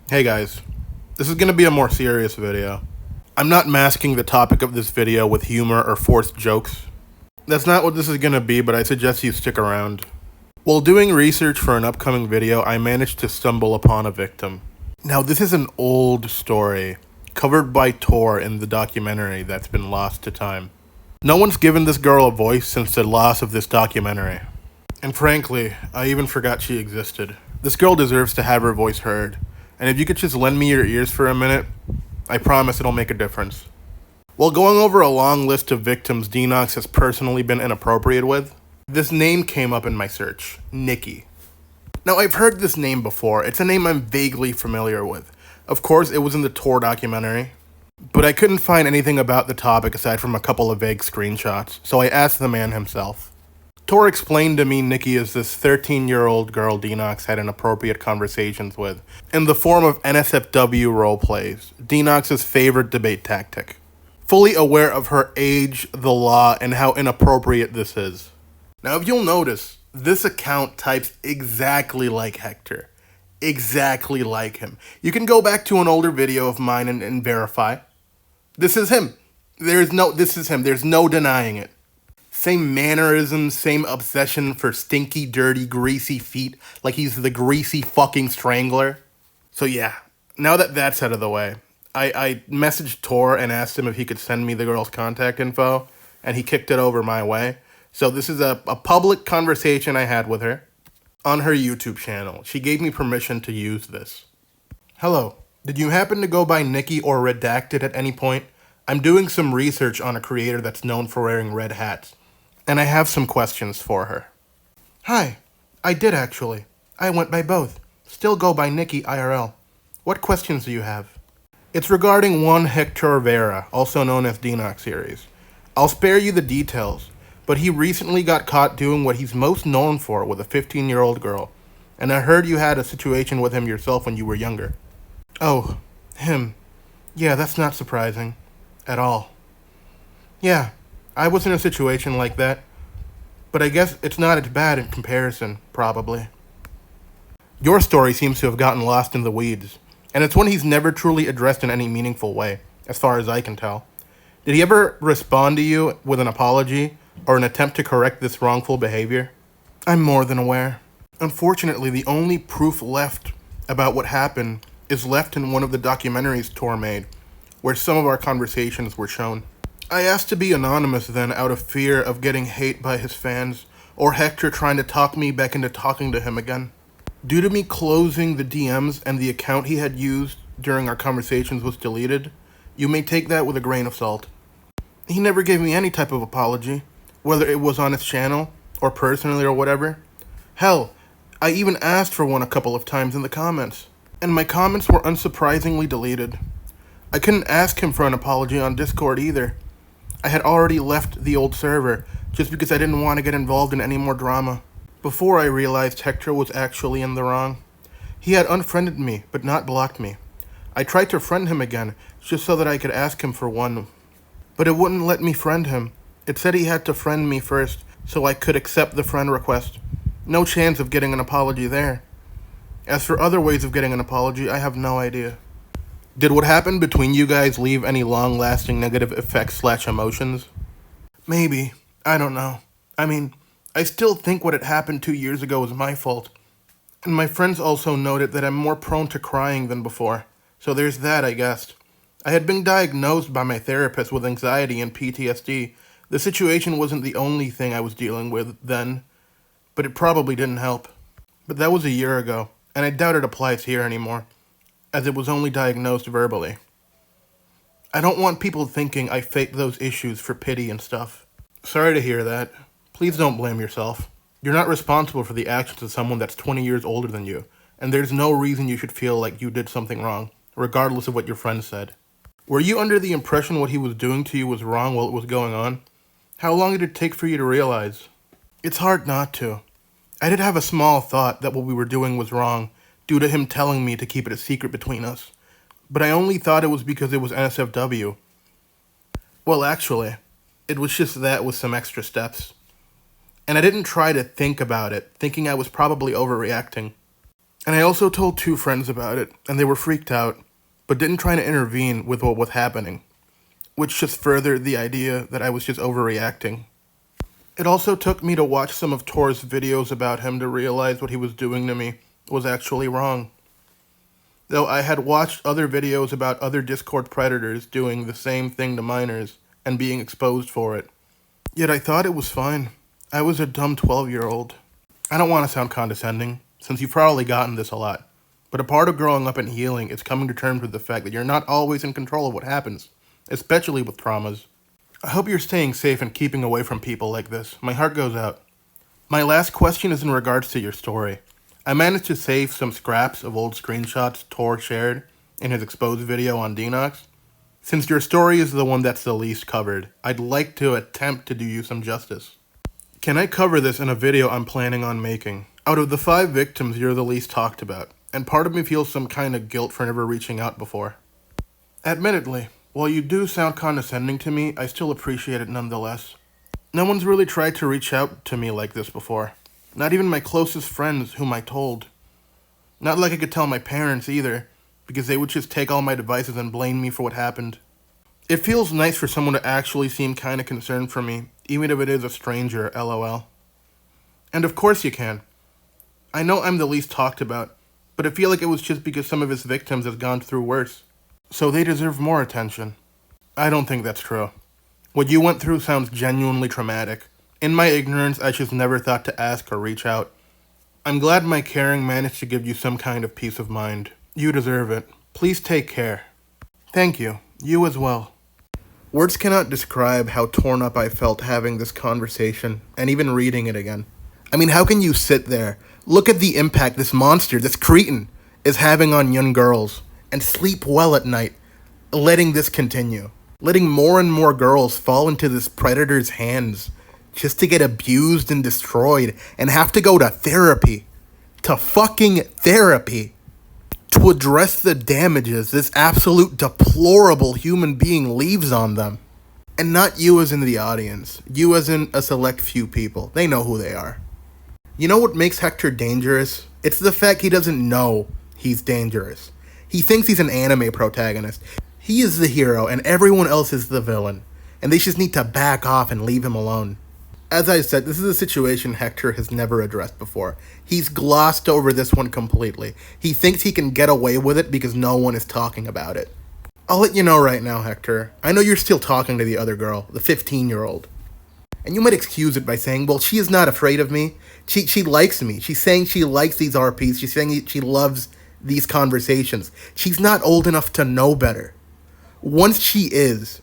Hey guys, this is going to be a more serious video. I'm not masking the topic of this video with humor or forced jokes. That's not what this is going to be, but I suggest you stick around. While doing research for an upcoming video, I managed to stumble upon a victim. Now, this is an old story, covered by Tor in the documentary that's been lost to time. No one's given this girl a voice since the loss of this documentary. And frankly, I even forgot she existed. This girl deserves to have her voice heard. And if you could just lend me your ears for a minute, I promise it'll make a difference. While going over a long list of victims Denox has personally been inappropriate with, this name came up in my search, Nikki. Now, I've heard this name before. It's a name I'm vaguely familiar with. Of course, it was in the Tor documentary, but I couldn't find anything about the topic aside from a couple of vague screenshots, so I asked the man himself. Tor explained to me Nikki is this 13-year-old girl Denox had inappropriate conversations with, in the form of NSFW roleplays, Denox's favorite debate tactic. Fully aware of her age, the law, and how inappropriate this is. Now, if you'll notice, this account types exactly like Hector. Exactly like him. You can go back to an older video of mine and verify. This is him. This is him. There's no denying it. Same mannerisms, same obsession for stinky, dirty, greasy feet, like he's the greasy fucking strangler. So yeah, now that that's out of the way, I messaged Tor and asked him if he could send me the girl's contact info, and he kicked it over my way. So this is a public conversation I had with her on her YouTube channel. She gave me permission to use this. Hello, did you happen to go by Nikki or Redacted at any point? I'm doing some research on a creator that's known for wearing red hats, and I have some questions for her. Hi, I did actually. I went by both. Still go by Nikki IRL. What questions do you have? It's regarding one Hector Vera, also known as DenoxSeries. I'll spare you the details, but he recently got caught doing what he's most known for with a 15-year-old girl, and I heard you had a situation with him yourself when you were younger. Oh, him. Yeah, that's not surprising. At all. Yeah, I was in a situation like that, but I guess it's not as bad in comparison, probably. Your story seems to have gotten lost in the weeds, and it's one he's never truly addressed in any meaningful way, as far as I can tell. Did he ever respond to you with an apology or an attempt to correct this wrongful behavior? I'm more than aware. Unfortunately, the only proof left about what happened is left in one of the documentaries Tor made, where some of our conversations were shown. I asked to be anonymous then out of fear of getting hate by his fans, or Hector trying to talk me back into talking to him again. Due to me closing the DMs and the account he had used during our conversations was deleted, you may take that with a grain of salt. He never gave me any type of apology, whether it was on his channel, or personally or whatever. Hell, I even asked for one a couple of times in the comments, and my comments were unsurprisingly deleted. I couldn't ask him for an apology on Discord either. I had already left the old server, just because I didn't want to get involved in any more drama. Before I realized Hector was actually in the wrong. He had unfriended me, but not blocked me. I tried to friend him again, just so that I could ask him for one. But it wouldn't let me friend him. It said he had to friend me first, so I could accept the friend request. No chance of getting an apology there. As for other ways of getting an apology, I have no idea. Did what happened between you guys leave any long-lasting negative effects/emotions? Maybe. I don't know. I mean, I still think what had happened 2 years ago was my fault. And my friends also noted that I'm more prone to crying than before. So there's that, I guess. I had been diagnosed by my therapist with anxiety and PTSD. The situation wasn't the only thing I was dealing with then, but it probably didn't help. But that was a year ago, and I doubt it applies here anymore, as it was only diagnosed verbally. I don't want people thinking I faked those issues for pity and stuff. Sorry to hear that. Please don't blame yourself. You're not responsible for the actions of someone that's 20 years older than you, and there's no reason you should feel like you did something wrong, regardless of what your friend said. Were you under the impression what he was doing to you was wrong while it was going on? How long did it take for you to realize? It's hard not to. I did have a small thought that what we were doing was wrong, due to him telling me to keep it a secret between us. But I only thought it was because it was NSFW. Well, actually, it was just that with some extra steps. And I didn't try to think about it, thinking I was probably overreacting. And I also told 2 friends about it, and they were freaked out, but didn't try to intervene with what was happening, which just furthered the idea that I was just overreacting. It also took me to watch some of Tor's videos about him to realize what he was doing to me was actually wrong. Though I had watched other videos about other Discord predators doing the same thing to minors and being exposed for it. Yet I thought it was fine. I was a dumb 12-year-old. I don't want to sound condescending, since you've probably gotten this a lot, but a part of growing up and healing is coming to terms with the fact that you're not always in control of what happens, especially with traumas. I hope you're staying safe and keeping away from people like this. My heart goes out. My last question is in regards to your story. I managed to save some scraps of old screenshots Tor shared in his exposed video on Denox. Since your story is the one that's the least covered, I'd like to attempt to do you some justice. Can I cover this in a video I'm planning on making? Out of the 5 victims, you're the least talked about, and part of me feels some kind of guilt for never reaching out before. Admittedly, while you do sound condescending to me, I still appreciate it nonetheless. No one's really tried to reach out to me like this before. Not even my closest friends whom I told. Not like I could tell my parents either, because they would just take all my devices and blame me for what happened. It feels nice for someone to actually seem kinda concerned for me, even if it is a stranger, lol. And of course you can. I know I'm the least talked about, but I feel like it was just because some of his victims have gone through worse. So they deserve more attention. I don't think that's true. What you went through sounds genuinely traumatic. In my ignorance, I just never thought to ask or reach out. I'm glad my caring managed to give you some kind of peace of mind. You deserve it. Please take care. Thank you. You as well. Words cannot describe how torn up I felt having this conversation, and even reading it again. I mean, how can you sit there, look at the impact this monster, this cretin, is having on young girls, and sleep well at night, letting this continue? Letting more and more girls fall into this predator's hands, just to get abused and destroyed, and have to go to therapy. To fucking therapy. To address the damages this absolute deplorable human being leaves on them. And not you as in the audience. You as in a select few people. They know who they are. You know what makes Hector dangerous? It's the fact he doesn't know he's dangerous. He thinks he's an anime protagonist. He is the hero and everyone else is the villain. And they just need to back off and leave him alone. As I said, this is a situation Hector has never addressed before. He's glossed over this one completely. He thinks he can get away with it because no one is talking about it. I'll let you know right now, Hector. I know you're still talking to the other girl, the 15-year-old. And you might excuse it by saying, well, she is not afraid of me. She likes me. She's saying she likes these RPs. She's saying she loves these conversations. She's not old enough to know better. Once she's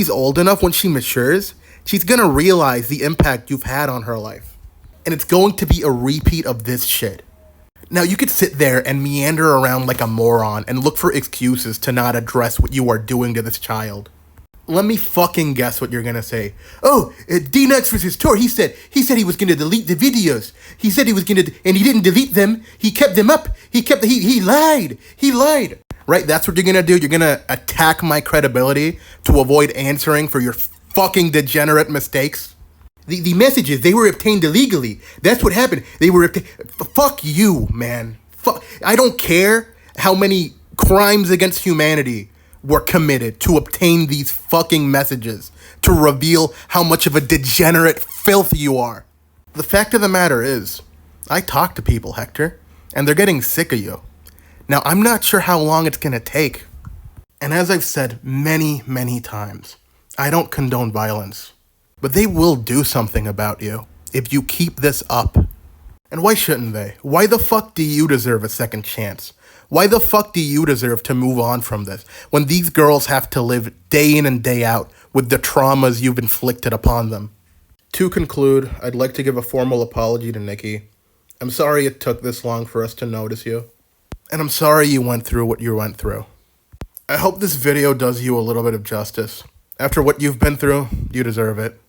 old enough, once she matures, she's gonna realize the impact you've had on her life. And it's going to be a repeat of this shit. Now, you could sit there and meander around like a moron and look for excuses to not address what you are doing to this child. Let me fucking guess what you're gonna say. Oh, Denox versus Tor, he said he was gonna delete the videos. He said he was gonna, and he didn't delete them. He kept them up. He lied. Right, that's what you're gonna do. You're gonna attack my credibility to avoid answering for your fucking degenerate mistakes. The messages, they were obtained illegally. That's what happened. They were fuck you, man. I don't care how many crimes against humanity were committed to obtain these fucking messages, to reveal how much of a degenerate filth you are. The fact of the matter is, I talk to people, Hector, and they're getting sick of you. Now, I'm not sure how long it's gonna take. And as I've said many, many times, I don't condone violence, but they will do something about you if you keep this up. And why shouldn't they? Why the fuck do you deserve a second chance? Why the fuck do you deserve to move on from this when these girls have to live day in and day out with the traumas you've inflicted upon them? To conclude, I'd like to give a formal apology to Nikki. I'm sorry it took this long for us to notice you. And I'm sorry you went through what you went through. I hope this video does you a little bit of justice. After what you've been through, you deserve it.